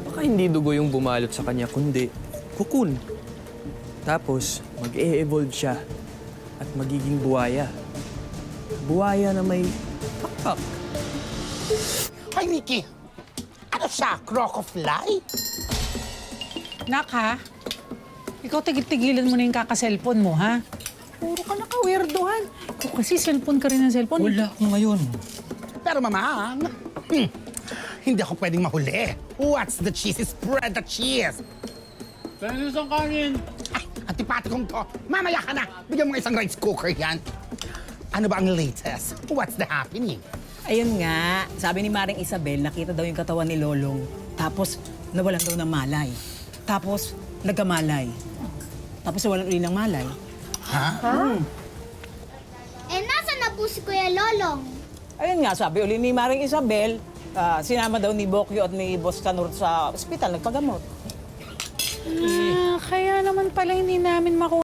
Baka hindi dugo yung bumalot sa kanya, kundi kukun. Tapos, mag-e-evolve siya at magiging buhaya. Buhaya na may pakpak. Ay, Nikki! Ano siya? Crocofly? Nak, ha? Ikaw tigil-tigilan mo na yung kaka-cellphone mo, ha? Puro ka naka-weirdohan. Ikaw kasi cellphone ka rin ng cellphone. Wala ako ngayon. Pero mamang, hindi ako pwedeng mahuli. What's the cheese? Spread the cheese! Penis ang kanin. Ay, antipatikong to. Mamaya ka na. Bigyan mo isang rice cooker yan. Ano ba ang latest? What's the happening? Ayun nga, sabi ni Maring Isabel, nakita daw yung katawan ni Lolong. Tapos, nawalan daw ng malay. Tapos, nagkamalay. Tapos, nawalan uli ng malay. Ha? Eh, nasa na po si Kuya Lolong? Ayun nga, sabi uli ni Maring Isabel, sinama daw ni Bokyo at ni Boss Canur sa ospital, nagpagamot. Kaya naman pala hindi namin makuha